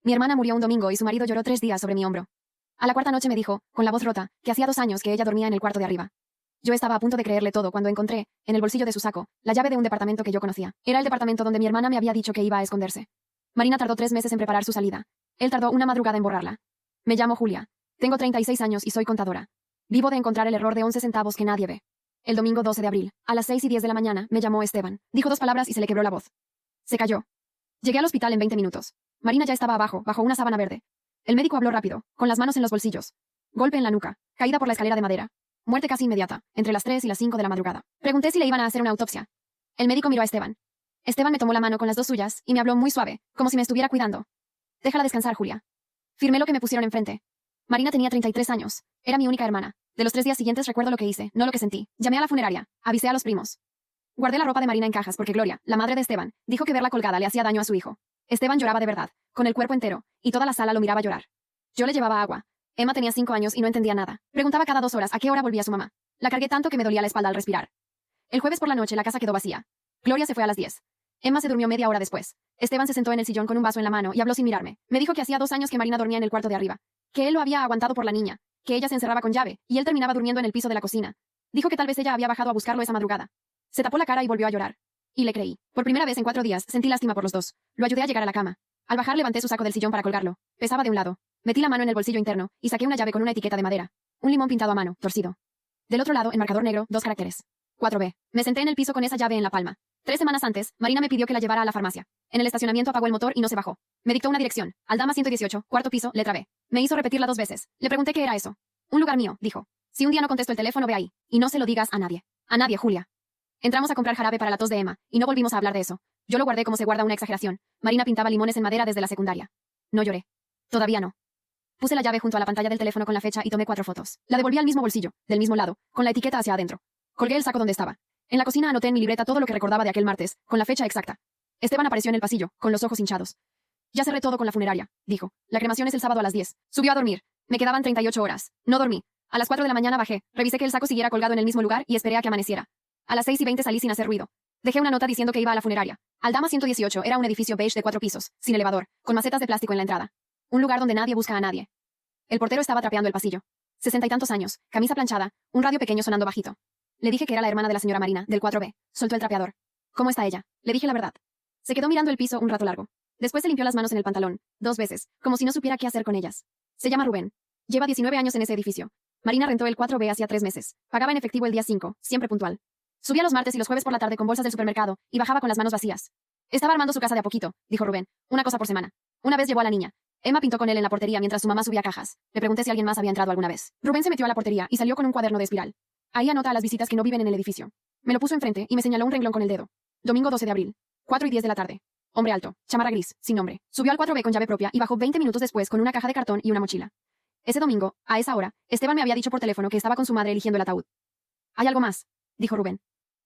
Mi hermana murió un domingo y su marido lloró 3 días sobre mi hombro. A la cuarta noche me dijo, con la voz rota, que hacía 2 años que ella dormía en el cuarto de arriba. Yo estaba a punto de creerle todo cuando encontré, en el bolsillo de su saco, la llave de un departamento que yo conocía. Era el departamento donde mi hermana me había dicho que iba a esconderse. Marina tardó 3 meses en preparar su salida. Él tardó una madrugada en borrarla. Me llamo Julia. Tengo 36 años y soy contadora. Vivo de encontrar el error de 11 centavos que nadie ve. El domingo 12 de abril, a las 6:10 de la mañana, me llamó Esteban. Dijo 2 palabras y se le quebró la voz. Se cayó. Llegué al hospital en 20 minutos. Marina ya estaba abajo, bajo una sábana verde. El médico habló rápido, con las manos en los bolsillos. Golpe en la nuca. Caída por la escalera de madera. Muerte casi inmediata, entre las 3 y las 5 de la madrugada. Pregunté si le iban a hacer una autopsia. El médico miró a Esteban. Esteban me tomó la mano con las 2 suyas y me habló muy suave, como si me estuviera cuidando. Déjala descansar, Julia. Firmé lo que me pusieron enfrente. Marina tenía 33 años. Era mi única hermana. De los 3 días siguientes recuerdo lo que hice, no lo que sentí. Llamé a la funeraria. Avisé a los primos. Guardé la ropa de Marina en cajas porque Gloria, la madre de Esteban, dijo que verla colgada le hacía daño a su hijo. Esteban lloraba de verdad, con el cuerpo entero, y toda la sala lo miraba llorar. Yo le llevaba agua. Emma tenía 5 años y no entendía nada. Preguntaba cada 2 horas a qué hora volvía su mamá. La cargué tanto que me dolía la espalda al respirar. El jueves por la noche la casa quedó vacía. Gloria se fue a las 10. Emma se durmió media hora después. Esteban se sentó en el sillón con un vaso en la mano y habló sin mirarme. Me dijo que hacía 2 años que Marina dormía en el cuarto de arriba. Que él lo había aguantado por la niña. Que ella se encerraba con llave, y él terminaba durmiendo en el piso de la cocina. Dijo que tal vez ella había bajado a buscarlo esa madrugada. Se tapó la cara y volvió a llorar. Y le creí. Por primera vez en 4 días sentí lástima por los dos. Lo ayudé a llegar a la cama. Al bajar levanté su saco del sillón para colgarlo. Pesaba de un lado. Metí la mano en el bolsillo interno y saqué una llave con una etiqueta de madera. Un limón pintado a mano, torcido. Del otro lado, en marcador negro, 2 caracteres. 4B. Me senté en el piso con esa llave en la palma. 3 semanas antes, Marina me pidió que la llevara a la farmacia. En el estacionamiento apagó el motor y no se bajó. Me dictó una dirección. Aldama 118, cuarto piso, letra B. Me hizo repetirla 2 veces. Le pregunté qué era eso. Un lugar mío, dijo. Si un día no contesto el teléfono, ve ahí. Y no se lo digas a nadie. A nadie, Julia. Entramos a comprar jarabe para la tos de Emma, y no volvimos a hablar de eso. Yo lo guardé como se guarda una exageración. Marina pintaba limones en madera desde la secundaria. No lloré. Todavía no. Puse la llave junto a la pantalla del teléfono con la fecha y tomé 4 fotos. La devolví al mismo bolsillo, del mismo lado, con la etiqueta hacia adentro. Colgué el saco donde estaba. En la cocina anoté en mi libreta todo lo que recordaba de aquel martes, con la fecha exacta. Esteban apareció en el pasillo, con los ojos hinchados. Ya cerré todo con la funeraria, dijo. La cremación es el sábado a las 10. Subió a dormir. Me quedaban 38 horas. No dormí. A las 4 de la mañana bajé, revisé que el saco siguiera colgado en el mismo lugar y esperé a que amaneciera. A las 6:20 salí sin hacer ruido. Dejé una nota diciendo que iba a la funeraria. Aldama 118 era un edificio beige de 4 pisos, sin elevador, con macetas de plástico en la entrada. Un lugar donde nadie busca a nadie. El portero estaba trapeando el pasillo. 60 y tantos años, camisa planchada, un radio pequeño sonando bajito. Le dije que era la hermana de la señora Marina, del 4B. Soltó el trapeador. ¿Cómo está ella? Le dije la verdad. Se quedó mirando el piso un rato largo. Después se limpió las manos en el pantalón, 2 veces, como si no supiera qué hacer con ellas. Se llama Rubén. Lleva 19 años en ese edificio. Marina rentó el 4B hacía 3 meses. Pagaba en efectivo el día 5, siempre puntual. Subía los martes y los jueves por la tarde con bolsas del supermercado, y bajaba con las manos vacías. Estaba armando su casa de a poquito, dijo Rubén. Una cosa por semana. Una vez llevó a la niña. Emma pintó con él en la portería mientras su mamá subía cajas. Le pregunté si alguien más había entrado alguna vez. Rubén se metió a la portería y salió con un cuaderno de espiral. Ahí anota a las visitas que no viven en el edificio. Me lo puso enfrente y me señaló un renglón con el dedo. Domingo 12 de abril. 4:10 de la tarde. Hombre alto, chamarra gris, sin nombre. Subió al 4B con llave propia y bajó 20 minutos después con una caja de cartón y una mochila. Ese domingo, a esa hora, Esteban me había dicho por teléfono que estaba con su madre eligiendo el ataúd. ¿Hay algo más?, dijo Rubén.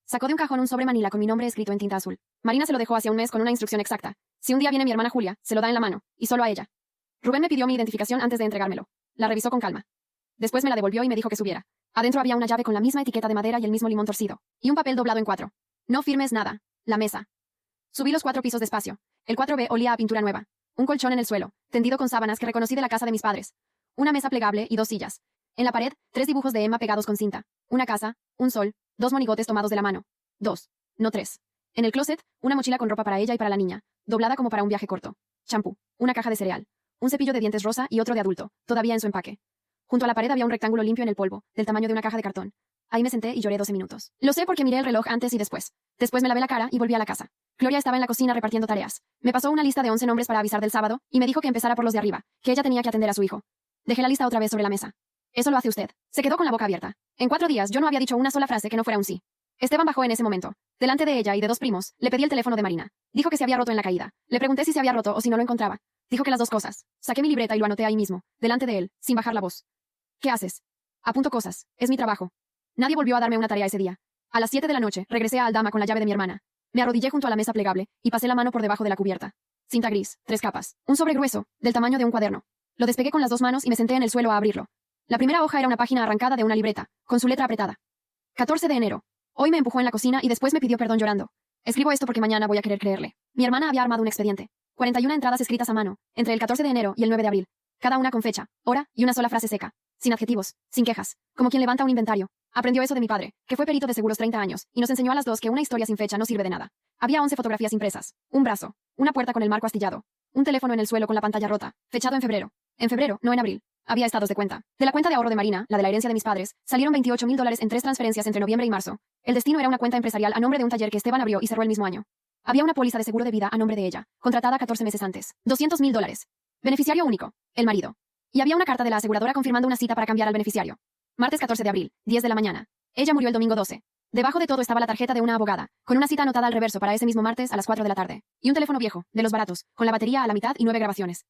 Sacó de un cajón un sobre manila con mi nombre escrito en tinta azul. Marina se lo dejó hace un mes con una instrucción exacta. Si un día viene mi hermana Julia, se lo da en la mano, y solo a ella. Rubén me pidió mi identificación antes de entregármelo. La revisó con calma. Después me la devolvió y me dijo que subiera. Adentro había una llave con la misma etiqueta de madera y el mismo limón torcido. Y un papel doblado en 4. No firmes nada. La mesa. Subí los 4 pisos despacio. El 4B olía a pintura nueva. Un colchón en el suelo, tendido con sábanas que reconocí de la casa de mis padres. Una mesa plegable y 2 sillas. En la pared, 3 dibujos de Emma pegados con cinta. Una casa, un sol, 2 monigotes tomados de la mano. 2, no 3. En el closet, una mochila con ropa para ella y para la niña, doblada como para un viaje corto. Champú, una caja de cereal, un cepillo de dientes rosa y otro de adulto, todavía en su empaque. Junto a la pared había un rectángulo limpio en el polvo, del tamaño de una caja de cartón. Ahí me senté y lloré 12 minutos. Lo sé porque miré el reloj antes y después. Después me lavé la cara y volví a la casa. Gloria estaba en la cocina repartiendo tareas. Me pasó una lista de 11 nombres para avisar del sábado, y me dijo que empezara por los de arriba, que ella tenía que atender a su hijo. Dejé la lista otra vez sobre la mesa. Eso lo hace usted. Se quedó con la boca abierta. En 4 días yo no había dicho una sola frase que no fuera un sí. Esteban bajó en ese momento. Delante de ella y de 2 primos, le pedí el teléfono de Marina. Dijo que se había roto en la caída. Le pregunté si se había roto o si no lo encontraba. Dijo que las 2 cosas. Saqué mi libreta y lo anoté ahí mismo, delante de él, sin bajar la voz. ¿Qué haces? Apunto cosas. Es mi trabajo. Nadie volvió a darme una tarea ese día. A las 7 de la noche, regresé a Aldama con la llave de mi hermana. Me arrodillé junto a la mesa plegable, y pasé la mano por debajo de la cubierta. Cinta gris, 3 capas. Un sobre grueso, del tamaño de un cuaderno. Lo despegué con las 2 manos y me senté en el suelo a abrirlo. La primera hoja era una página arrancada de una libreta, con su letra apretada. 14 de enero. Hoy me empujó en la cocina y después me pidió perdón llorando. Escribo esto porque mañana voy a querer creerle. Mi hermana había armado un expediente. 41 entradas escritas a mano, entre el 14 de enero y el 9 de abril. Cada una con fecha, hora y una sola frase seca. Sin adjetivos, sin quejas, como quien levanta un inventario. Aprendió eso de mi padre, que fue perito de seguros 30 años, y nos enseñó a las dos que una historia sin fecha no sirve de nada. Había 11 fotografías impresas, un brazo, una puerta con el marco astillado, un teléfono en el suelo con la pantalla rota, fechado en febrero. En febrero, no en abril. Había estados de cuenta. De la cuenta de ahorro de Marina, la de la herencia de mis padres, salieron $28,000 en 3 transferencias entre noviembre y marzo. El destino era una cuenta empresarial a nombre de un taller que Esteban abrió y cerró el mismo año. Había una póliza de seguro de vida a nombre de ella, contratada 14 meses antes. $200,000. Beneficiario único, el marido. Y había una carta de la aseguradora confirmando una cita para cambiar al beneficiario. Martes 14 de abril, 10 de la mañana. Ella murió el domingo 12. Debajo de todo estaba la tarjeta de una abogada, con una cita anotada al reverso para ese mismo martes a las 4 de la tarde. Y un teléfono viejo, de los baratos, con la batería a la mitad y 9 grabaciones.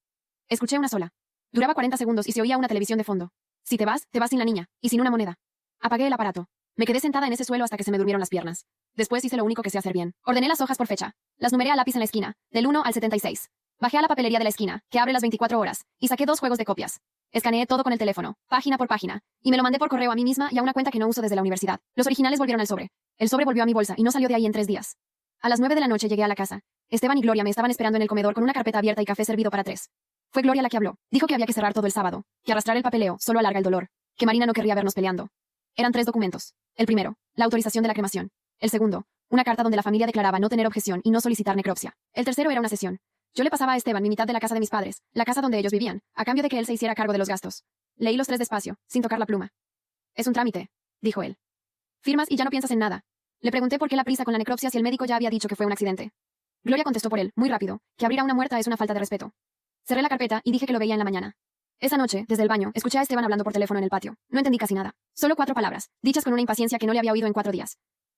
Escuché una sola. Duraba 40 segundos y se oía una televisión de fondo. Si te vas sin la niña, y sin una moneda. Apagué el aparato. Me quedé sentada en ese suelo hasta que se me durmieron las piernas. Después hice lo único que sé hacer bien. Ordené las hojas por fecha. Las numeré a lápiz en la esquina, del 1 al 76. Bajé a la papelería de la esquina, que abre las 24 horas, y saqué 2 juegos de copias. Escaneé todo con el teléfono, página por página, y me lo mandé por correo a mí misma y a una cuenta que no uso desde la universidad. Los originales volvieron al sobre. El sobre volvió a mi bolsa y no salió de ahí en 3 días. A las 9 de la noche llegué a la casa. Esteban y Gloria me estaban esperando en el comedor con una carpeta abierta y café servido para 3. Fue Gloria la que habló. Dijo que había que cerrar todo el sábado, que arrastrar el papeleo solo alarga el dolor, que Marina no querría vernos peleando. Eran 3 documentos. El primero, la autorización de la cremación. El segundo, una carta donde la familia declaraba no tener objeción y no solicitar necropsia. El tercero era una sesión. Yo le pasaba a Esteban mi mitad de la casa de mis padres, la casa donde ellos vivían, a cambio de que él se hiciera cargo de los gastos. Leí los 3 despacio, sin tocar la pluma. Es un trámite, dijo él. Firmas y ya no piensas en nada. Le pregunté por qué la prisa con la necropsia si el médico ya había dicho que fue un accidente. Gloria contestó por él, muy rápido, que abrir a una muerta es una falta de respeto. Cerré la carpeta y dije que lo veía en la mañana. Esa noche, desde el baño, escuché a Esteban hablando por teléfono en el patio. No entendí casi nada. Solo 4 palabras, dichas con una impaciencia que no le había oído en 4 días.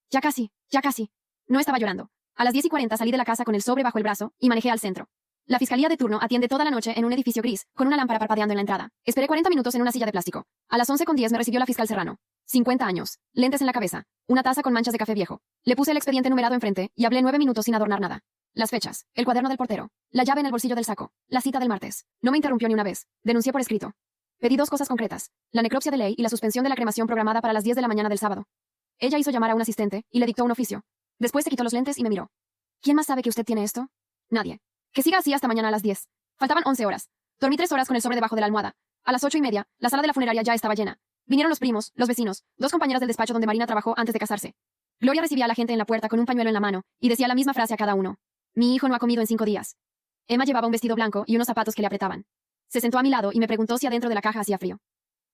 Ya casi, ya casi. No estaba llorando. A las 10:40 salí de la casa con el sobre bajo el brazo y manejé al centro. La fiscalía de turno atiende toda la noche en un edificio gris, con una lámpara parpadeando en la entrada. Esperé 40 minutos en una silla de plástico. A las 11:10 me recibió la fiscal Serrano. 50 años, lentes en la cabeza, una taza con manchas de café viejo. Le puse el expediente numerado enfrente y hablé 9 minutos sin adornar nada. Las fechas, el cuaderno del portero, la llave en el bolsillo del saco, la cita del martes. No me interrumpió ni una vez. Denuncié por escrito. Pedí 2 cosas concretas, la necropsia de ley y la suspensión de la cremación programada para las 10 de la mañana del sábado. Ella hizo llamar a un asistente y le dictó un oficio. Después se quitó los lentes y me miró. ¿Quién más sabe que usted tiene esto? Nadie. Que siga así hasta mañana a las 10. Faltaban 11 horas. Dormí 3 horas con el sobre debajo de la almohada. A las 8:30, la sala de la funeraria ya estaba llena. Vinieron los primos, los vecinos, 2 compañeras del despacho donde Marina trabajó antes de casarse. Gloria recibía a la gente en la puerta con un pañuelo en la mano y decía la misma frase a cada uno. Mi hijo no ha comido en 5 días. Emma llevaba un vestido blanco y unos zapatos que le apretaban. Se sentó a mi lado y me preguntó si adentro de la caja hacía frío.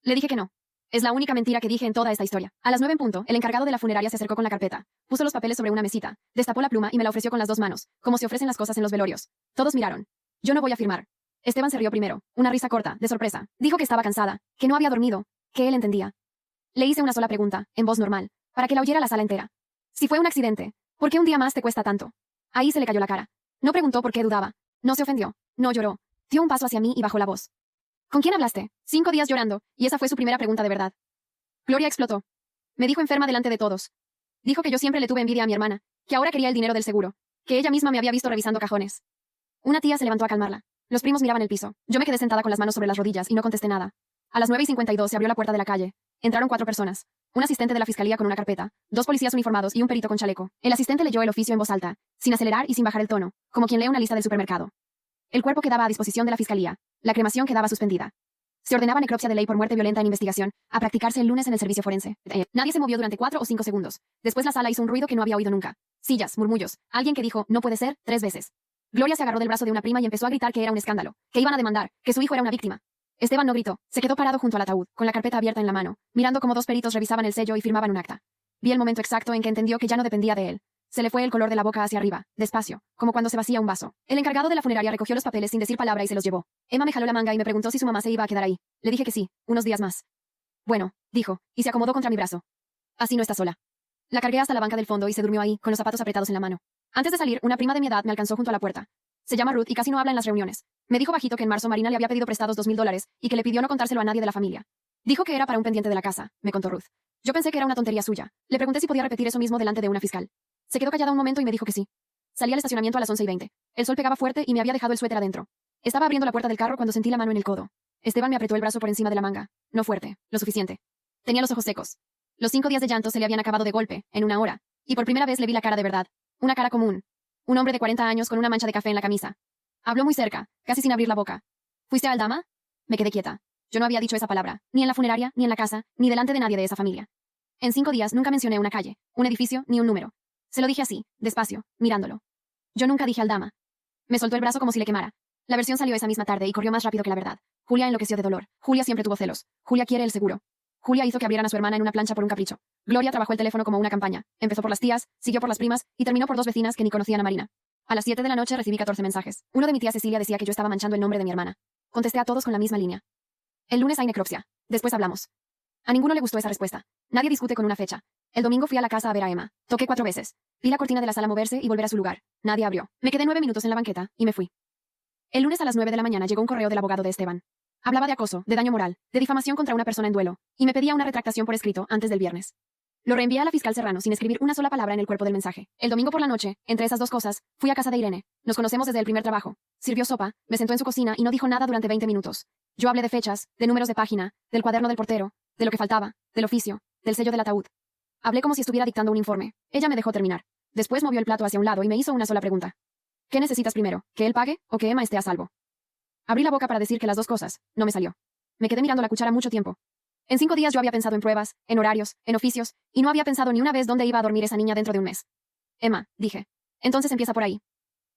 Le dije que no. Es la única mentira que dije en toda esta historia. A las 9 en punto, el encargado de la funeraria se acercó con la carpeta, puso los papeles sobre una mesita, destapó la pluma y me la ofreció con las 2 manos, como se ofrecen las cosas en los velorios. Todos miraron. Yo no voy a firmar. Esteban se rió primero, una risa corta, de sorpresa. Dijo que estaba cansada, que no había dormido, que él entendía. Le hice una sola pregunta, en voz normal, para que la oyera la sala entera. Si fue un accidente, ¿por qué un día más te cuesta tanto? Ahí se le cayó la cara. No preguntó por qué dudaba. No se ofendió. No lloró. Dio un paso hacia mí y bajó la voz. ¿Con quién hablaste? 5 días llorando, y esa fue su primera pregunta de verdad. Gloria explotó. Me dijo enferma delante de todos. Dijo que yo siempre le tuve envidia a mi hermana, que ahora quería el dinero del seguro, que ella misma me había visto revisando cajones. Una tía se levantó a calmarla. Los primos miraban el piso. Yo me quedé sentada con las manos sobre las rodillas y no contesté nada. A las 9:52 se abrió la puerta de la calle. Entraron 4 personas. Un asistente de la fiscalía con una carpeta, 2 policías uniformados y un perito con chaleco. El asistente leyó el oficio en voz alta, sin acelerar y sin bajar el tono, como quien lee una lista del supermercado. El cuerpo quedaba a disposición de la fiscalía. La cremación quedaba suspendida. Se ordenaba necropsia de ley por muerte violenta en investigación, a practicarse el lunes en el servicio forense. Nadie se movió durante 4 o 5 segundos. Después la sala hizo un ruido que no había oído nunca. Sillas, murmullos. Alguien que dijo, no puede ser, 3 veces. Gloria se agarró del brazo de una prima y empezó a gritar que era un escándalo, que iban a demandar, que su hijo era una víctima. Esteban no gritó. Se quedó parado junto al ataúd, con la carpeta abierta en la mano, mirando cómo 2 peritos revisaban el sello y firmaban un acta. Vi el momento exacto en que entendió que ya no dependía de él. Se le fue el color de la boca hacia arriba, despacio, como cuando se vacía un vaso. El encargado de la funeraria recogió los papeles sin decir palabra y se los llevó. Emma me jaló la manga y me preguntó si su mamá se iba a quedar ahí. Le dije que sí, unos días más. Bueno, dijo, y se acomodó contra mi brazo. Así no está sola. La cargué hasta la banca del fondo y se durmió ahí, con los zapatos apretados en la mano. Antes de salir, una prima de mi edad me alcanzó junto a la puerta. Se llama Ruth y casi no habla en las reuniones. Me dijo bajito que en marzo Marina le había pedido prestados $2,000 y que le pidió no contárselo a nadie de la familia. Dijo que era para un pendiente de la casa, me contó Ruth. Yo pensé que era una tontería suya. Le pregunté si podía repetir eso mismo delante de una fiscal. Se quedó callada un momento y me dijo que sí. Salí al estacionamiento a las 11:20. El sol pegaba fuerte y me había dejado el suéter adentro. Estaba abriendo la puerta del carro cuando sentí la mano en el codo. Esteban me apretó el brazo por encima de la manga. No fuerte, lo suficiente. Tenía los ojos secos. Los 5 días de llanto se le habían acabado de golpe, en una hora. Y por primera vez le vi la cara de verdad. Una cara común. Un hombre de 40 años con una mancha de café en la camisa. Habló muy cerca, casi sin abrir la boca. ¿Fuiste a Aldama? Me quedé quieta. Yo no había dicho esa palabra, ni en la funeraria, ni en la casa, ni delante de nadie de esa familia. En 5 días nunca mencioné una calle, un edificio, ni un número. Se lo dije así, despacio, mirándolo. Yo nunca dije Aldama. Me soltó el brazo como si le quemara. La versión salió esa misma tarde y corrió más rápido que la verdad. Julia enloqueció de dolor. Julia siempre tuvo celos. Julia quiere el seguro. Julia hizo que abrieran a su hermana en una plancha por un capricho. Gloria trabajó el teléfono como una campaña. Empezó por las tías, siguió por las primas y terminó por 2 vecinas que ni conocían a Marina. A las 7 de la noche recibí 14 mensajes. Uno de mi tía Cecilia decía que yo estaba manchando el nombre de mi hermana. Contesté a todos con la misma línea. El lunes hay necropsia. Después hablamos. A ninguno le gustó esa respuesta. Nadie discute con una fecha. El domingo fui a la casa a ver a Emma. Toqué 4 veces. Vi la cortina de la sala moverse y volver a su lugar. Nadie abrió. Me quedé 9 minutos en la banqueta y me fui. El lunes a las 9 de la mañana llegó un correo del abogado de Esteban. Hablaba de acoso, de daño moral, de difamación contra una persona en duelo, y me pedía una retractación por escrito antes del viernes. Lo reenvié a la fiscal Serrano sin escribir una sola palabra en el cuerpo del mensaje. El domingo por la noche, entre esas 2 cosas, fui a casa de Irene. Nos conocemos desde el primer trabajo. Sirvió sopa, me sentó en su cocina y no dijo nada durante 20 minutos. Yo hablé de fechas, de números de página, del cuaderno del portero, de lo que faltaba, del oficio, del sello del ataúd. Hablé como si estuviera dictando un informe. Ella me dejó terminar. Después movió el plato hacia un lado y me hizo una sola pregunta. ¿Qué necesitas primero? ¿Que él pague o que Emma esté a salvo? Abrí la boca para decir que las 2 cosas. No me salió. Me quedé mirando la cuchara mucho tiempo. En 5 días yo había pensado en pruebas, en horarios, en oficios, y no había pensado ni una vez dónde iba a dormir esa niña dentro de un mes. Emma, dije. Entonces empieza por ahí.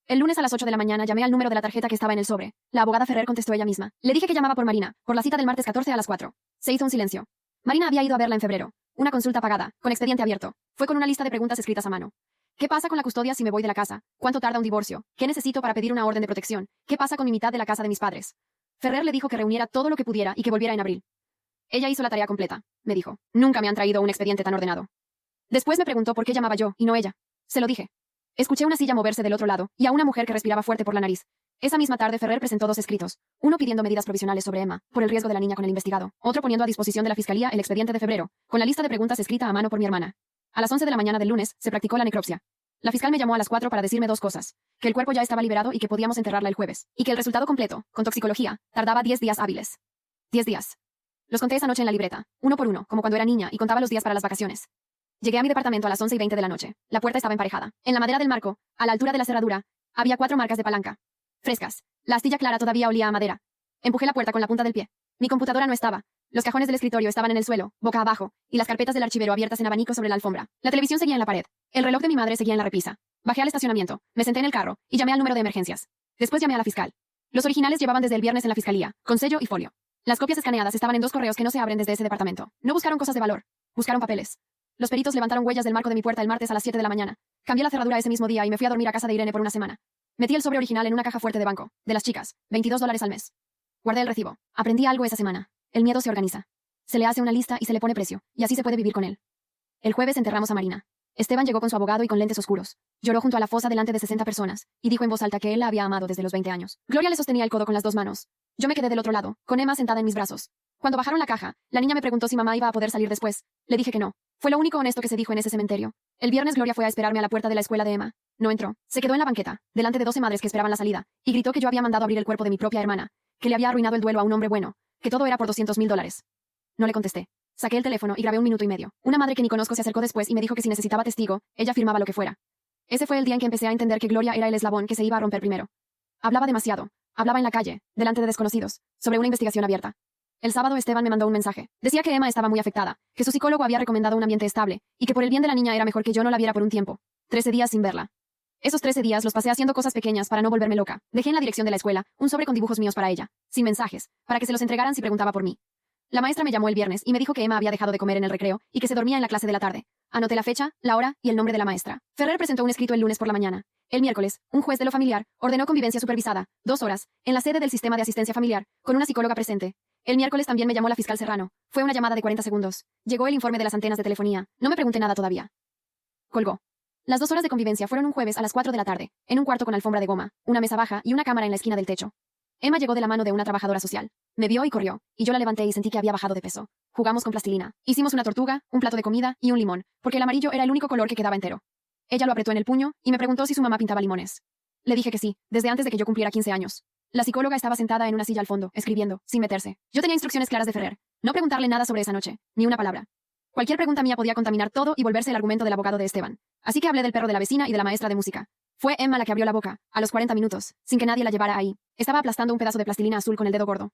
El lunes a las 8 de la mañana llamé al número de la tarjeta que estaba en el sobre. La abogada Ferrer contestó ella misma. Le dije que llamaba por Marina, por la cita del martes 14 a las 4. Se hizo un silencio. Marina había ido a verla en febrero. Una consulta pagada, con expediente abierto. Fue con una lista de preguntas escritas a mano. ¿Qué pasa con la custodia si me voy de la casa? ¿Cuánto tarda un divorcio? ¿Qué necesito para pedir una orden de protección? ¿Qué pasa con mi mitad de la casa de mis padres? Ferrer le dijo que reuniera todo lo que pudiera y que volviera en abril. Ella hizo la tarea completa, me dijo. Nunca me han traído un expediente tan ordenado. Después me preguntó por qué llamaba yo y no ella. Se lo dije. Escuché una silla moverse del otro lado y a una mujer que respiraba fuerte por la nariz. Esa misma tarde Ferrer presentó 2 escritos. Uno pidiendo medidas provisionales sobre Emma, por el riesgo de la niña con el investigado. Otro poniendo a disposición de la fiscalía el expediente de febrero, con la lista de preguntas escrita a mano por mi hermana. A las 11 de la mañana del lunes se practicó la necropsia. La fiscal me llamó a las 4 para decirme 2 cosas. Que el cuerpo ya estaba liberado y que podíamos enterrarla el jueves. Y que el resultado completo, con toxicología, tardaba 10 días hábiles. 10 días. Los conté esa noche en la libreta, uno por uno, como cuando era niña y contaba los días para las vacaciones. Llegué a mi departamento a las 11:20 de la noche. La puerta estaba emparejada. En la madera del marco, a la altura de la cerradura, había 4 marcas de palanca. Frescas. La astilla clara todavía olía a madera. Empujé la puerta con la punta del pie. Mi computadora no estaba. Los cajones del escritorio estaban en el suelo, boca abajo, y las carpetas del archivero abiertas en abanico sobre la alfombra. La televisión seguía en la pared. El reloj de mi madre seguía en la repisa. Bajé al estacionamiento, me senté en el carro, y llamé al número de emergencias. Después llamé a la fiscal. Los originales llevaban desde el viernes en la fiscalía, con sello y folio. Las copias escaneadas estaban en 2 correos que no se abren desde ese departamento. No buscaron cosas de valor. Buscaron papeles. Los peritos levantaron huellas del marco de mi puerta el martes a las 7 de la mañana. Cambié la cerradura ese mismo día y me fui a dormir a casa de Irene por una semana. Metí el sobre original en una caja fuerte de banco, de las chicas, $22 al mes. Guardé el recibo. Aprendí algo esa semana. El miedo se organiza. Se le hace una lista y se le pone precio, y así se puede vivir con él. El jueves enterramos a Marina. Esteban llegó con su abogado y con lentes oscuros. Lloró junto a la fosa delante de 60 personas, y dijo en voz alta que él la había amado desde los 20 años. Gloria le sostenía el codo con las 2 manos. Yo me quedé del otro lado, con Emma sentada en mis brazos. Cuando bajaron la caja, la niña me preguntó si mamá iba a poder salir después. Le dije que no. Fue lo único honesto que se dijo en ese cementerio. El viernes Gloria fue a esperarme a la puerta de la escuela de Emma. No entró. Se quedó en la banqueta, delante de 12 madres que esperaban la salida, y gritó que yo había mandado abrir el cuerpo de mi propia hermana, que le había arruinado el duelo a un hombre bueno, que todo era por $200,000. No le contesté. Saqué el teléfono y grabé 1 minuto y medio. Una madre que ni conozco se acercó después y me dijo que si necesitaba testigo, ella firmaba lo que fuera. Ese fue el día en que empecé a entender que Gloria era el eslabón que se iba a romper primero. Hablaba demasiado. Hablaba en la calle, delante de desconocidos, sobre una investigación abierta. El sábado Esteban me mandó un mensaje. Decía que Emma estaba muy afectada, que su psicólogo había recomendado un ambiente estable, y que por el bien de la niña era mejor que yo no la viera por un tiempo. 13 días sin verla. Esos 13 días los pasé haciendo cosas pequeñas para no volverme loca. Dejé en la dirección de la escuela un sobre con dibujos míos para ella, sin mensajes, para que se los entregaran si preguntaba por mí. La maestra me llamó el viernes y me dijo que Emma había dejado de comer en el recreo y que se dormía en la clase de la tarde. Anoté la fecha, la hora y el nombre de la maestra. Ferrer presentó un escrito el lunes por la mañana. El miércoles, un juez de lo familiar ordenó convivencia supervisada, 2 horas, en la sede del sistema de asistencia familiar, con una psicóloga presente. El miércoles también me llamó la fiscal Serrano. Fue una llamada de 40 segundos. Llegó el informe de las antenas de telefonía. No me pregunté nada todavía. Colgó. Las 2 horas de convivencia fueron un jueves a las 4 de la tarde, en un cuarto con alfombra de goma, una mesa baja y una cámara en la esquina del techo. Emma llegó de la mano de una trabajadora social. Me vio y corrió, y yo la levanté y sentí que había bajado de peso. Jugamos con plastilina. Hicimos una tortuga, un plato de comida y un limón, porque el amarillo era el único color que quedaba entero. Ella lo apretó en el puño y me preguntó si su mamá pintaba limones. Le dije que sí, desde antes de que yo cumpliera 15 años. La psicóloga estaba sentada en una silla al fondo, escribiendo, sin meterse. Yo tenía instrucciones claras de Ferrer. No preguntarle nada sobre esa noche, ni una palabra. Cualquier pregunta mía podía contaminar todo y volverse el argumento del abogado de Esteban. Así que hablé del perro de la vecina y de la maestra de música. Fue Emma la que abrió la boca, a los 40 minutos, sin que nadie la llevara ahí. Estaba aplastando un pedazo de plastilina azul con el dedo gordo.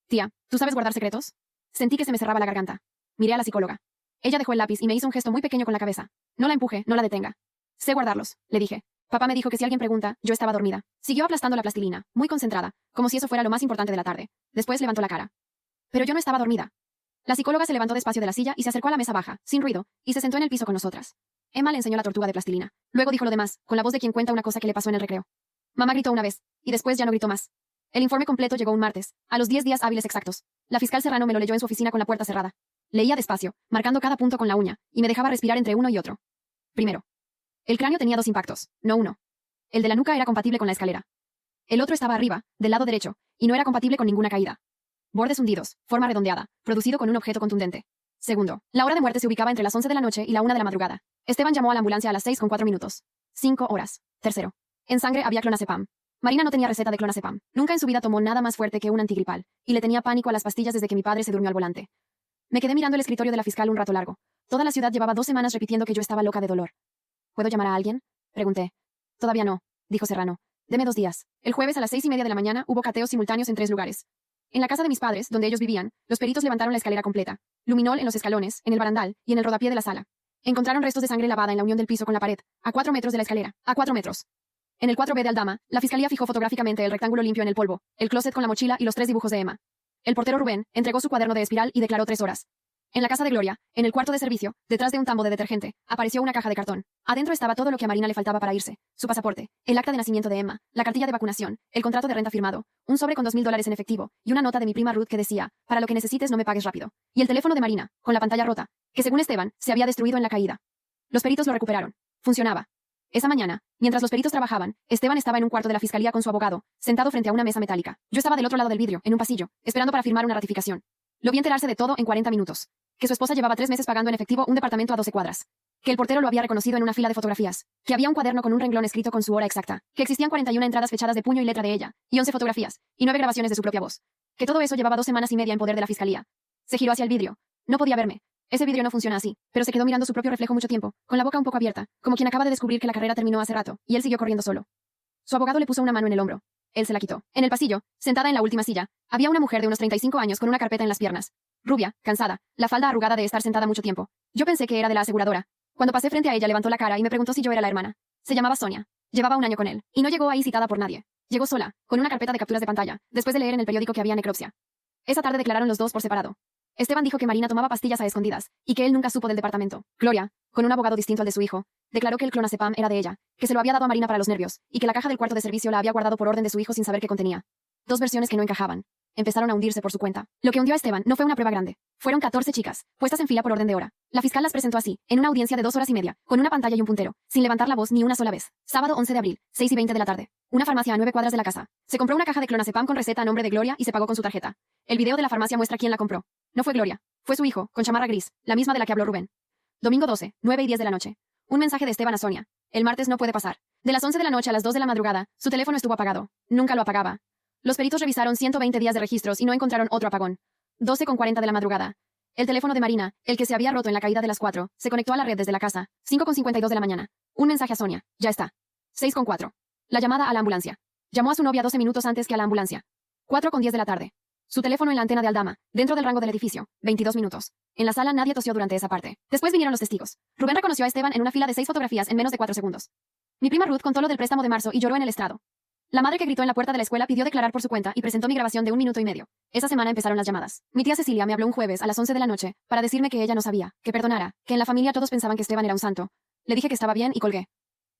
Tía, ¿tú sabes guardar secretos? Sentí que se me cerraba la garganta. Miré a la psicóloga. Ella dejó el lápiz y me hizo un gesto muy pequeño con la cabeza. No la empuje, no la detenga. Sé guardarlos, le dije. Papá me dijo que si alguien pregunta, yo estaba dormida. Siguió aplastando la plastilina, muy concentrada, como si eso fuera lo más importante de la tarde. Después levantó la cara. Pero yo no estaba dormida. La psicóloga se levantó despacio de la silla y se acercó a la mesa baja, sin ruido, y se sentó en el piso con nosotras. Emma le enseñó la tortuga de plastilina. Luego dijo lo demás, con la voz de quien cuenta una cosa que le pasó en el recreo. Mamá gritó una vez, y después ya no gritó más. El informe completo llegó un martes, a los 10 días hábiles exactos. La fiscal Serrano me lo leyó en su oficina con la puerta cerrada. Leía despacio, marcando cada punto con la uña, y me dejaba respirar entre uno y otro. Primero. El cráneo tenía 2 impactos, no uno. El de la nuca era compatible con la escalera. El otro estaba arriba, del lado derecho, y no era compatible con ninguna caída. Bordes hundidos, forma redondeada, producido con un objeto contundente. Segundo, la hora de muerte se ubicaba entre las 11 de la noche y la 1 de la madrugada. Esteban llamó a la ambulancia a las 6:04. 5 horas. Tercero. En sangre había clonazepam. Marina no tenía receta de clonazepam. Nunca en su vida tomó nada más fuerte que un antigripal, y le tenía pánico a las pastillas desde que mi padre se durmió al volante. Me quedé mirando el escritorio de la fiscal un rato largo. Toda la ciudad llevaba 2 semanas repitiendo que yo estaba loca de dolor. ¿Puedo llamar a alguien? Pregunté. Todavía no, dijo Serrano. Deme 2 días. El jueves a las 6:30 de la mañana hubo cateos simultáneos en 3 lugares. En la casa de mis padres, donde ellos vivían, los peritos levantaron la escalera completa. Luminol en los escalones, en el barandal y en el rodapié de la sala. Encontraron restos de sangre lavada en la unión del piso con la pared, a 4 metros de la escalera, a 4 metros. En el 4B de Aldama, la fiscalía fijó fotográficamente el rectángulo limpio en el polvo, el closet con la mochila y los 3 dibujos de Emma. El portero Rubén entregó su cuaderno de espiral y declaró 3 horas. En la casa de Gloria, en el cuarto de servicio, detrás de un tambo de detergente, apareció una caja de cartón. Adentro estaba todo lo que a Marina le faltaba para irse: su pasaporte, el acta de nacimiento de Emma, la cartilla de vacunación, el contrato de renta firmado, un sobre con $2,000 en efectivo, y una nota de mi prima Ruth que decía: para lo que necesites no me pagues rápido. Y el teléfono de Marina, con la pantalla rota, que según Esteban, se había destruido en la caída. Los peritos lo recuperaron. Funcionaba. Esa mañana, mientras los peritos trabajaban, Esteban estaba en un cuarto de la fiscalía con su abogado, sentado frente a una mesa metálica. Yo estaba del otro lado del vidrio, en un pasillo, esperando para firmar una ratificación. Lo vi enterarse de todo en 40 minutos. Que su esposa llevaba 3 meses pagando en efectivo un departamento a 12 cuadras. Que el portero lo había reconocido en una fila de fotografías. Que había un cuaderno con un renglón escrito con su hora exacta. Que existían 41 entradas fechadas de puño y letra de ella, y 11 fotografías, y 9 grabaciones de su propia voz. Que todo eso llevaba 2 semanas y media en poder de la fiscalía. Se giró hacia el vidrio. No podía verme. Ese vidrio no funciona así, pero se quedó mirando su propio reflejo mucho tiempo, con la boca un poco abierta, como quien acaba de descubrir que la carrera terminó hace rato, y él siguió corriendo solo. Su abogado le puso una mano en el hombro. Él se la quitó. En el pasillo, sentada en la última silla, había una mujer de unos 35 años con una carpeta en las piernas. Rubia, cansada, la falda arrugada de estar sentada mucho tiempo. Yo pensé que era de la aseguradora. Cuando pasé frente a ella levantó la cara y me preguntó si yo era la hermana. Se llamaba Sonia. Llevaba 1 año con él, y no llegó ahí citada por nadie. Llegó sola, con una carpeta de capturas de pantalla, después de leer en el periódico que había necropsia. Esa tarde declararon los dos por separado. Esteban dijo que Marina tomaba pastillas a escondidas, y que él nunca supo del departamento. Gloria, con un abogado distinto al de su hijo, declaró que el clonazepam era de ella, que se lo había dado a Marina para los nervios, y que la caja del cuarto de servicio la había guardado por orden de su hijo sin saber qué contenía. 2 versiones que no encajaban. Empezaron a hundirse por su cuenta. Lo que hundió a Esteban no fue una prueba grande. Fueron 14 chicas, puestas en fila por orden de hora. La fiscal las presentó así, en una audiencia de 2 horas y media, con una pantalla y un puntero, sin levantar la voz ni una sola vez. Sábado 11 de abril, 6:20 de la tarde. Una farmacia a 9 cuadras de la casa. Se compró una caja de clonazepam con receta a nombre de Gloria y se pagó con su tarjeta. El video de la farmacia muestra quién la compró. No fue Gloria. Fue su hijo, con chamarra gris, la misma de la que habló Rubén. Domingo 12, 9:10 de la noche. Un mensaje de Esteban a Sonia. El martes no puede pasar. De las 11 de la noche a las 2 de la madrugada, su teléfono estuvo apagado. Nunca lo apagaba. Los peritos revisaron 120 días de registros y no encontraron otro apagón. 12:40 de la madrugada. El teléfono de Marina, el que se había roto en la caída de las 4, se conectó a la red desde la casa. 5:52 de la mañana. Un mensaje a Sonia. Ya está. 6:04. La llamada a la ambulancia. Llamó a su novia 12 minutos antes que a la ambulancia. 4:10 de la tarde. Su teléfono en la antena de Aldama, dentro del rango del edificio. 22 minutos. En la sala nadie tosió durante esa parte. Después vinieron los testigos. Rubén reconoció a Esteban en una fila de 6 fotografías en menos de 4 segundos. Mi prima Ruth contó lo del préstamo de marzo y lloró en el estrado. La madre que gritó en la puerta de la escuela pidió declarar por su cuenta y presentó mi grabación de 1 minuto y medio. Esa semana empezaron las llamadas. Mi tía Cecilia me habló un jueves a las 11 de la noche para decirme que ella no sabía, que perdonara, que en la familia todos pensaban que Esteban era un santo. Le dije que estaba bien y colgué.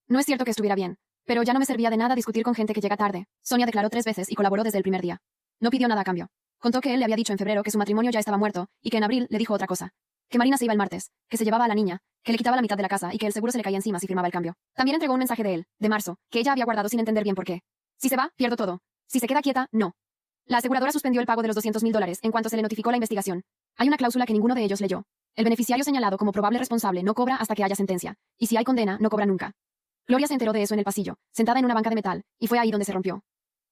No es cierto que estuviera bien, pero ya no me servía de nada discutir con gente que llega tarde. Sonia declaró 3 veces y colaboró desde el primer día. No pidió nada a cambio. Contó que él le había dicho en febrero que su matrimonio ya estaba muerto y que en abril le dijo otra cosa. Que Marina se iba el martes, que se llevaba a la niña, que le quitaba la mitad de la casa y que el seguro se le caía encima si firmaba el cambio. También entregó un mensaje de él, de marzo, que ella había guardado sin entender bien por qué. Si se va, pierdo todo. Si se queda quieta, no. La aseguradora suspendió el pago de los $200,000 en cuanto se le notificó la investigación. Hay una cláusula que ninguno de ellos leyó. El beneficiario señalado como probable responsable no cobra hasta que haya sentencia, y si hay condena, no cobra nunca. Gloria se enteró de eso en el pasillo, sentada en una banca de metal, y fue ahí donde se rompió.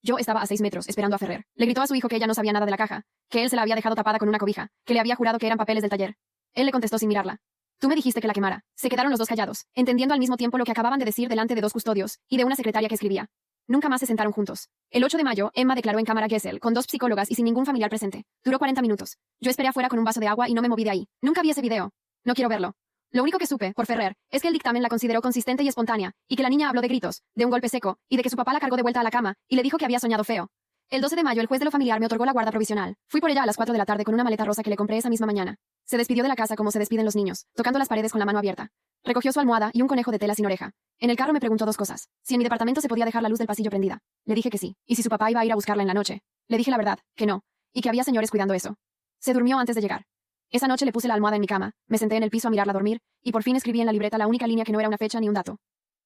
Yo estaba a 6 metros, esperando a Ferrer. Le gritó a su hijo que ella no sabía nada de la caja, que él se la había dejado tapada con una cobija, que le había jurado que eran papeles del taller. Él le contestó sin mirarla. Tú me dijiste que la quemara. Se quedaron los dos callados, entendiendo al mismo tiempo lo que acababan de decir delante de dos custodios y de una secretaria que escribía. Nunca más se sentaron juntos. El 8 de mayo, Emma declaró en cámara Gesell, con 2 psicólogas y sin ningún familiar presente. Duró 40 minutos. Yo esperé afuera con un vaso de agua y no me moví de ahí. Nunca vi ese video. No quiero verlo. Lo único que supe, por Ferrer, es que el dictamen la consideró consistente y espontánea, y que la niña habló de gritos, de un golpe seco, y de que su papá la cargó de vuelta a la cama, y le dijo que había soñado feo. El 12 de mayo el juez de lo familiar me otorgó la guarda provisional. Fui por ella a las 4 de la tarde con una maleta rosa que le compré esa misma mañana. Se despidió de la casa como se despiden los niños, tocando las paredes con la mano abierta. Recogió su almohada y un conejo de tela sin oreja. En el carro me preguntó 2 cosas. Si en mi departamento se podía dejar la luz del pasillo prendida. Le dije que sí. Y si su papá iba a ir a buscarla en la noche. Le dije la verdad, que no. Y que había señores cuidando eso. Se durmió antes de llegar. Esa noche le puse la almohada en mi cama, me senté en el piso a mirarla dormir, y por fin escribí en la libreta la única línea que no era una fecha ni un dato.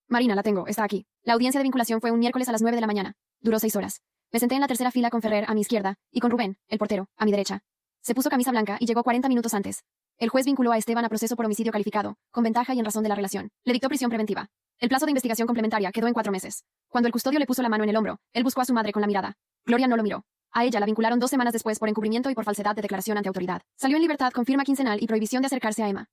Marina, la tengo, está aquí. La audiencia de vinculación fue un miércoles a las 9 de la mañana. Duró 6 horas. Me senté en la tercera fila con Ferrer a mi izquierda, y con Rubén, el portero, a mi derecha. Se puso camisa blanca y llegó 40 minutos antes. El juez vinculó a Esteban a proceso por homicidio calificado, con ventaja y en razón de la relación. Le dictó prisión preventiva. El plazo de investigación complementaria quedó en 4 meses. Cuando el custodio le puso la mano en el hombro, él buscó a su madre con la mirada. Gloria no lo miró. A ella la vincularon 2 semanas después por encubrimiento y por falsedad de declaración ante autoridad. Salió en libertad con firma quincenal y prohibición de acercarse a Emma.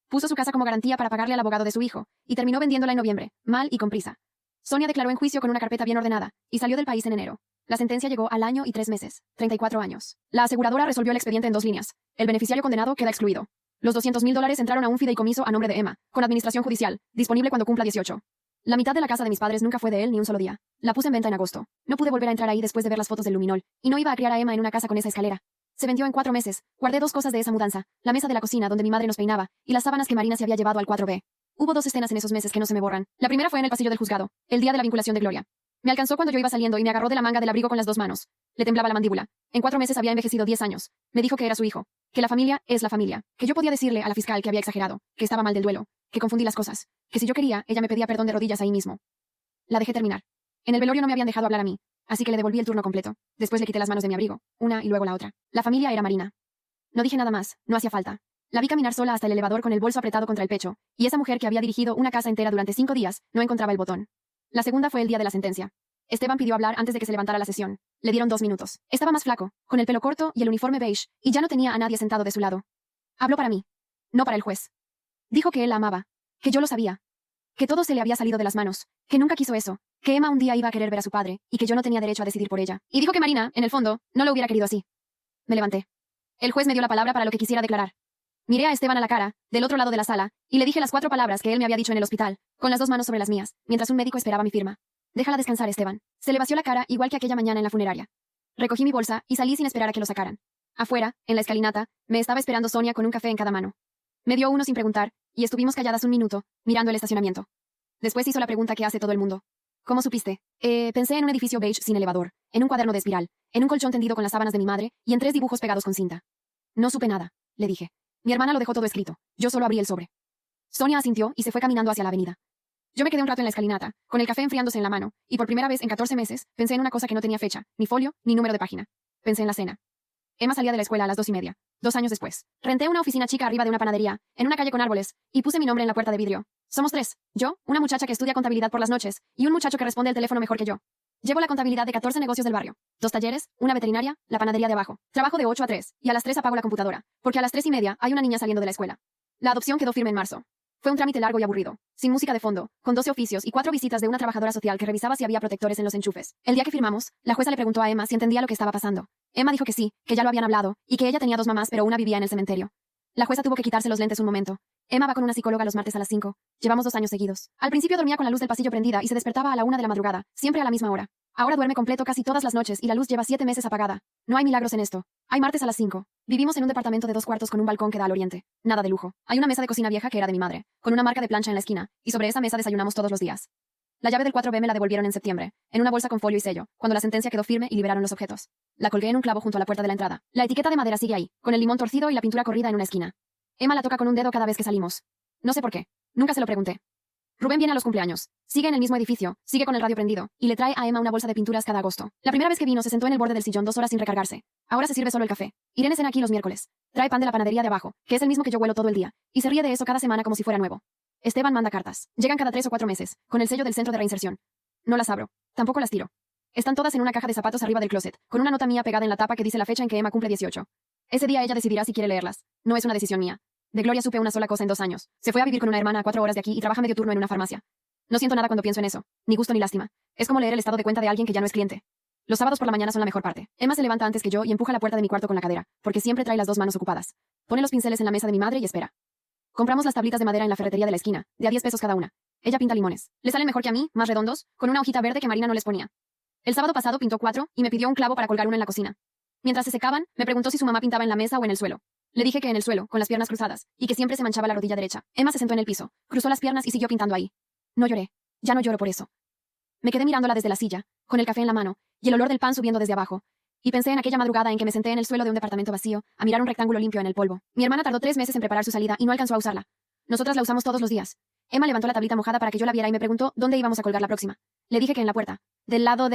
Puso su casa como garantía para pagarle al abogado de su hijo, y terminó vendiéndola en noviembre, mal y con prisa. Sonia declaró en juicio con una carpeta bien ordenada, y salió del país en enero. La sentencia llegó al año y 3 meses, 34 años. La aseguradora resolvió el expediente en 2 líneas. El beneficiario condenado queda excluido. Los $200.000 entraron a un fideicomiso a nombre de Emma, con administración judicial, disponible cuando cumpla 18. La mitad de la casa de mis padres nunca fue de él ni un solo día. La puse en venta en agosto. No pude volver a entrar ahí después de ver las fotos del luminol, y no iba a criar a Emma en una casa con esa escalera. Se vendió en 4 meses. Guardé 2 cosas de esa mudanza, la mesa de la cocina donde mi madre nos peinaba, y las sábanas que Marina se había llevado al 4B. Hubo 2 escenas en esos meses que no se me borran. La primera fue en el pasillo del juzgado, el día de la vinculación de Gloria. Me alcanzó cuando yo iba saliendo y me agarró de la manga del abrigo con las 2 manos. Le temblaba la mandíbula. En 4 meses había envejecido 10 años. Me dijo que era su hijo. Que la familia es la familia. Que yo podía decirle a la fiscal que había exagerado. Que estaba mal del duelo. Que confundí las cosas. Que si yo quería, ella me pedía perdón de rodillas ahí mismo. La dejé terminar. En el velorio no me habían dejado hablar a mí. Así que le devolví el turno completo. Después le quité las manos de mi abrigo. Una y luego la otra. La familia era Marina. No dije nada más. No hacía falta. La vi caminar sola hasta el elevador con el bolso apretado contra el pecho. Y esa mujer que había dirigido una casa entera durante 5 días, no encontraba el botón. La segunda fue el día de la sentencia. Esteban pidió hablar antes de que se levantara la sesión. Le dieron 2 minutos. Estaba más flaco, con el pelo corto y el uniforme beige, y ya no tenía a nadie sentado de su lado. Habló para mí. No para el juez. Dijo que él la amaba. Que yo lo sabía. Que todo se le había salido de las manos. Que nunca quiso eso. Que Emma un día iba a querer ver a su padre, y que yo no tenía derecho a decidir por ella. Y dijo que Marina, en el fondo, no lo hubiera querido así. Me levanté. El juez me dio la palabra para lo que quisiera declarar. Miré a Esteban a la cara, del otro lado de la sala, y le dije las 4 palabras que él me había dicho en el hospital, con las 2 manos sobre las mías, mientras un médico esperaba mi firma. Déjala descansar, Esteban. Se le vació la cara igual que aquella mañana en la funeraria. Recogí mi bolsa y salí sin esperar a que lo sacaran. Afuera, en la escalinata, me estaba esperando Sonia con un café en cada mano. Me dio uno sin preguntar, y estuvimos calladas un minuto, mirando el estacionamiento. Después hizo la pregunta que hace todo el mundo. ¿Cómo supiste? Pensé en un edificio beige sin elevador, en un cuaderno de espiral, en un colchón tendido con las sábanas de mi madre, y en 3 dibujos pegados con cinta. No supe nada, le dije. Mi hermana lo dejó todo escrito. Yo solo abrí el sobre. Sonia asintió y se fue caminando hacia la avenida. Yo me quedé un rato en la escalinata, con el café enfriándose en la mano, y por primera vez en 14 meses, pensé en una cosa que no tenía fecha, ni folio, ni número de página. Pensé en la cena. Emma salía de la escuela a las 2:30, 2 años después. Renté una oficina chica arriba de una panadería, en una calle con árboles, y puse mi nombre en la puerta de vidrio. Somos 3. Yo, una muchacha que estudia contabilidad por las noches, y un muchacho que responde el teléfono mejor que yo. Llevo la contabilidad de 14 negocios del barrio. 2 talleres, una veterinaria, la panadería de abajo. Trabajo de 8 a 3, y a las 3 apago la computadora, porque a las 3:30 hay una niña saliendo de la escuela. La adopción quedó firme en marzo. Fue un trámite largo y aburrido, sin música de fondo, con 12 oficios y 4 visitas de una trabajadora social que revisaba si había protectores en los enchufes. El día que firmamos, la jueza le preguntó a Emma si entendía lo que estaba pasando. Emma dijo que sí, que ya lo habían hablado, y que ella tenía 2 mamás pero una vivía en el cementerio. La jueza tuvo que quitarse los lentes un momento. Emma va con una psicóloga los martes a las 5. Llevamos 2 años seguidos. Al principio dormía con la luz del pasillo prendida y se despertaba a la 1 de la madrugada, siempre a la misma hora. Ahora duerme completo casi todas las noches y la luz lleva 7 meses apagada. No hay milagros en esto. Hay martes a las 5. Vivimos en un departamento de 2 cuartos con un balcón que da al oriente. Nada de lujo. Hay una mesa de cocina vieja que era de mi madre, con una marca de plancha en la esquina, y sobre esa mesa desayunamos todos los días. La llave del 4B me la devolvieron en septiembre, en una bolsa con folio y sello, cuando la sentencia quedó firme y liberaron los objetos. La colgué en un clavo junto a la puerta de la entrada. La etiqueta de madera sigue ahí, con el limón torcido y la pintura corrida en una esquina. Emma la toca con un dedo cada vez que salimos. No sé por qué. Nunca se lo pregunté. Rubén viene a los cumpleaños. Sigue en el mismo edificio, sigue con el radio prendido, y le trae a Emma una bolsa de pinturas cada agosto. La primera vez que vino se sentó en el borde del sillón 2 horas sin recargarse. Ahora se sirve solo el café. Irene cena aquí los miércoles. Trae pan de la panadería de abajo, que es el mismo que yo huelo todo el día, y se ríe de eso cada semana como si fuera nuevo. Esteban manda cartas. Llegan cada 3 o 4 meses, con el sello del centro de reinserción. No las abro. Tampoco las tiro. Están todas en una caja de zapatos arriba del closet, con una nota mía pegada en la tapa que dice la fecha en que Emma cumple 18. Ese día ella decidirá si quiere leerlas. No es una decisión mía. De Gloria supe una sola cosa en 2 años. Se fue a vivir con una hermana a 4 horas de aquí y trabaja medio turno en una farmacia. No siento nada cuando pienso en eso, ni gusto ni lástima. Es como leer el estado de cuenta de alguien que ya no es cliente. Los sábados por la mañana son la mejor parte. Emma se levanta antes que yo y empuja la puerta de mi cuarto con la cadera, porque siempre trae las 2 manos ocupadas. Pone los pinceles en la mesa de mi madre y espera. Compramos las tablitas de madera en la ferretería de la esquina, de a 10 pesos cada una. Ella pinta limones. Le salen mejor que a mí, más redondos, con una hojita verde que Marina no les ponía. El sábado pasado pintó 4 y me pidió un clavo para colgar uno en la cocina. Mientras se secaban, me preguntó si su mamá pintaba en la mesa o en el suelo. Le dije que en el suelo, con las piernas cruzadas, y que siempre se manchaba la rodilla derecha. Emma se sentó en el piso, cruzó las piernas y siguió pintando ahí. No lloré. Ya no lloro por eso. Me quedé mirándola desde la silla, con el café en la mano, y el olor del pan subiendo desde abajo. Y pensé en aquella madrugada en que me senté en el suelo de un departamento vacío, a mirar un rectángulo limpio en el polvo. Mi hermana tardó 3 meses en preparar su salida y no alcanzó a usarla. Nosotras la usamos todos los días. Emma levantó la tablita mojada para que yo la viera y me preguntó dónde íbamos a colgar la próxima. Le dije que en la puerta, del lado de